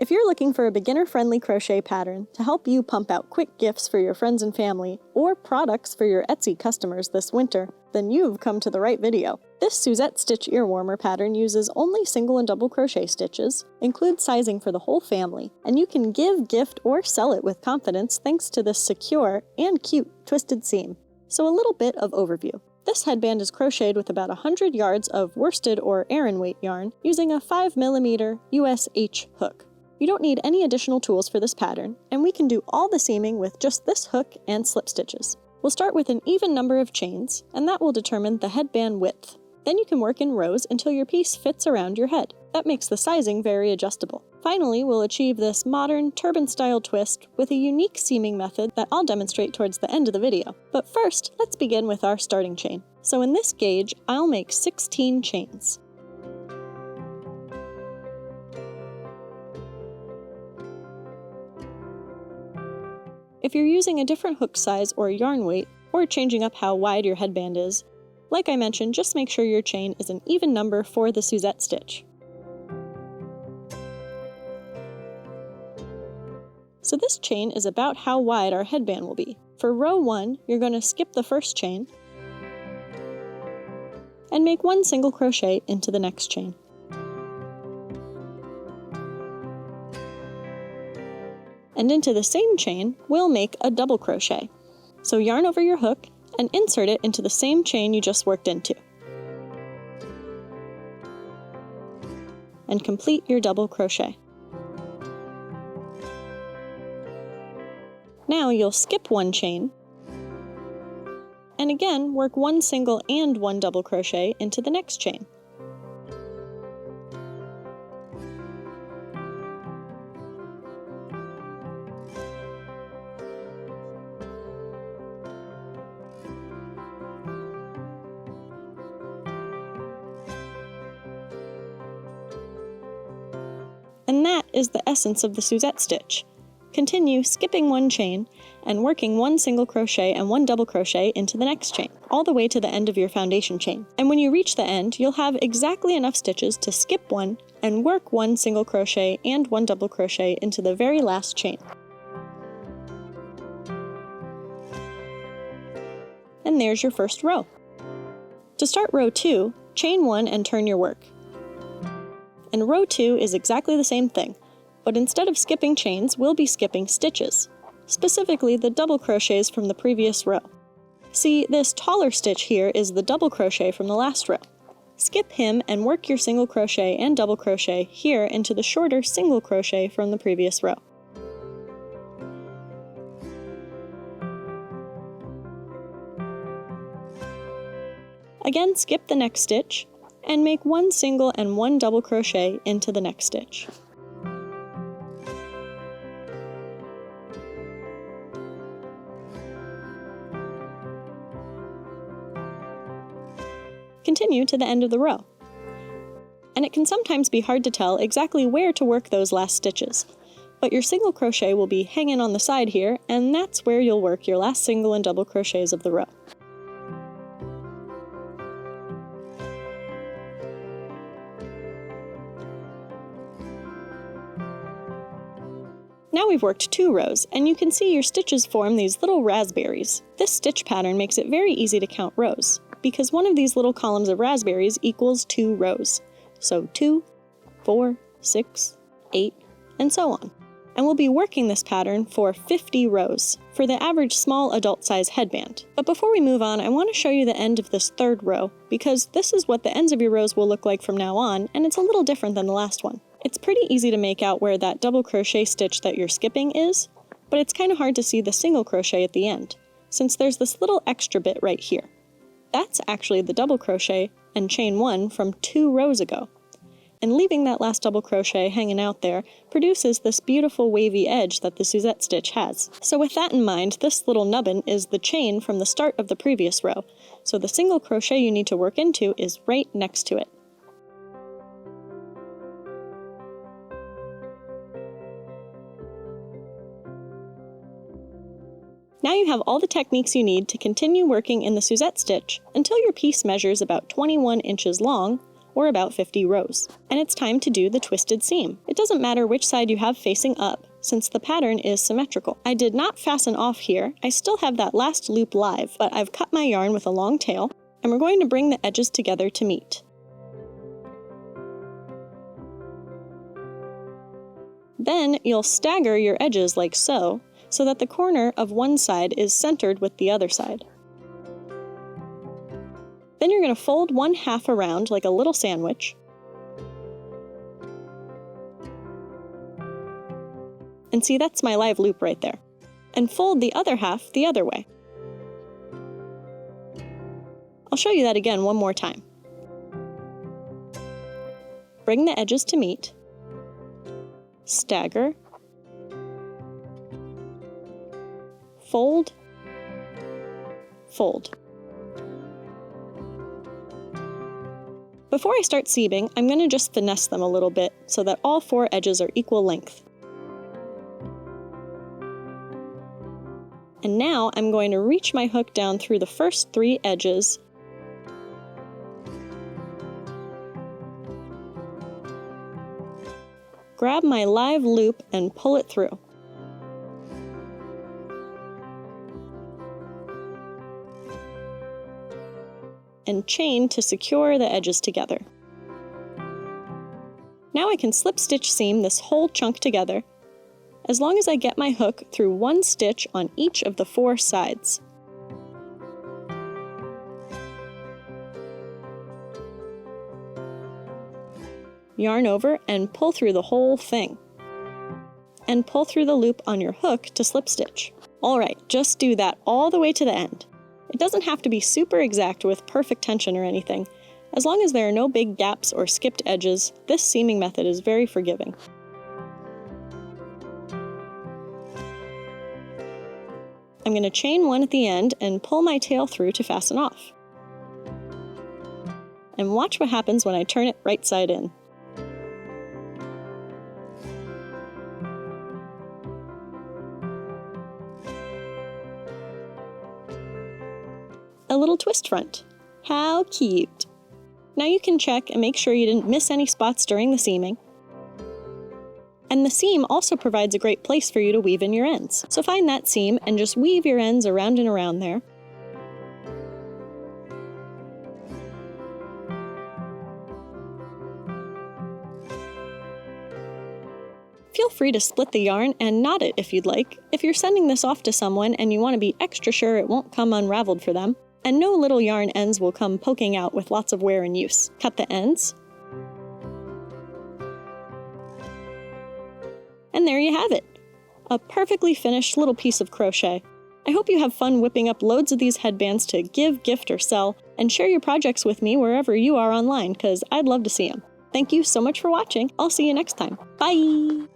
If you're looking for a beginner-friendly crochet pattern to help you pump out quick gifts for your friends and family, or products for your Etsy customers this winter, then you've come to the right video. This Suzette Stitch ear warmer pattern uses only single and double crochet stitches, includes sizing for the whole family, and you can give, gift, or sell it with confidence thanks to this secure and cute twisted seam. So a little bit of overview. This headband is crocheted with about 100 yards of worsted or Aran weight yarn using a 5mm USH hook. You don't need any additional tools for this pattern, and we can do all the seaming with just this hook and slip stitches. We'll start with an even number of chains, and that will determine the headband width. Then you can work in rows until your piece fits around your head. That makes the sizing very adjustable. Finally, we'll achieve this modern turban-style twist with a unique seaming method that I'll demonstrate towards the end of the video. But first, let's begin with our starting chain. So in this gauge, I'll make 16 chains. If you're using a different hook size or yarn weight, or changing up how wide your headband is, like I mentioned, just make sure your chain is an even number for the Suzette stitch. So this chain is about how wide our headband will be. For row 1, you're going to skip the first chain and make one single crochet into the next chain. And into the same chain, we'll make a double crochet. So yarn over your hook and insert it into the same chain you just worked into. And complete your double crochet. Now you'll skip one chain, and again work one single and one double crochet into the next chain. And that is the essence of the Suzette stitch. Continue skipping one chain and working one single crochet and one double crochet into the next chain, all the way to the end of your foundation chain. And when you reach the end, you'll have exactly enough stitches to skip one and work one single crochet and one double crochet into the very last chain. And there's your first row. To start row 2, chain 1 and turn your work. And row 2 is exactly the same thing, but instead of skipping chains, we'll be skipping stitches, specifically the double crochets from the previous row. See, this taller stitch here is the double crochet from the last row. Skip him and work your single crochet and double crochet here into the shorter single crochet from the previous row. Again, skip the next stitch, and make one single and one double crochet into the next stitch. Continue to the end of the row. And it can sometimes be hard to tell exactly where to work those last stitches, but your single crochet will be hanging on the side here, and that's where you'll work your last single and double crochets of the row. Now we've worked 2 rows, and you can see your stitches form these little raspberries. This stitch pattern makes it very easy to count rows, because one of these little columns of raspberries equals 2 rows. So 2, 4, 6, 8, and so on. And we'll be working this pattern for 50 rows, for the average small adult size headband. But before we move on, I want to show you the end of this 3rd row, because this is what the ends of your rows will look like from now on, and it's a little different than the last one. It's pretty easy to make out where that double crochet stitch that you're skipping is, but it's kind of hard to see the single crochet at the end, since there's this little extra bit right here. That's actually the double crochet and chain 1 from 2 rows ago. And leaving that last double crochet hanging out there produces this beautiful wavy edge that the Suzette stitch has. So with that in mind, this little nubbin is the chain from the start of the previous row, so the single crochet you need to work into is right next to it. Now you have all the techniques you need to continue working in the Suzette stitch until your piece measures about 21 inches long or about 50 rows. And it's time to do the twisted seam. It doesn't matter which side you have facing up, since the pattern is symmetrical. I did not fasten off here. I still have that last loop live, but I've cut my yarn with a long tail, and we're going to bring the edges together to meet. Then you'll stagger your edges like so that the corner of one side is centered with the other side. Then you're going to fold one half around like a little sandwich, and see, that's my live loop right there. And fold the other half the other way. I'll show you that again one more time. Bring the edges to meet, stagger, fold, fold. Before I start seaming, I'm going to just finesse them a little bit so that all 4 edges are equal length. And now I'm going to reach my hook down through the first 3 edges grab my live loop and pull it through. And chain to secure the edges together. Now I can slip stitch seam this whole chunk together, as long as I get my hook through 1 stitch on each of the 4 sides. Yarn over and pull through the whole thing. And pull through the loop on your hook to slip stitch. Alright, just do that all the way to the end. It doesn't have to be super exact with perfect tension or anything. As long as there are no big gaps or skipped edges, this seaming method is very forgiving. I'm going to chain 1 at the end and pull my tail through to fasten off. And watch what happens when I turn it right side in. A little twist front. How cute! Now you can check and make sure you didn't miss any spots during the seaming. And the seam also provides a great place for you to weave in your ends. So find that seam and just weave your ends around and around there. Feel free to split the yarn and knot it if you'd like, if you're sending this off to someone and you want to be extra sure it won't come unraveled for them. And no little yarn ends will come poking out with lots of wear and use. Cut the ends. And there you have it! A perfectly finished little piece of crochet. I hope you have fun whipping up loads of these headbands to give, gift, or sell, and share your projects with me wherever you are online, because I'd love to see them. Thank you so much for watching. I'll see you next time. Bye!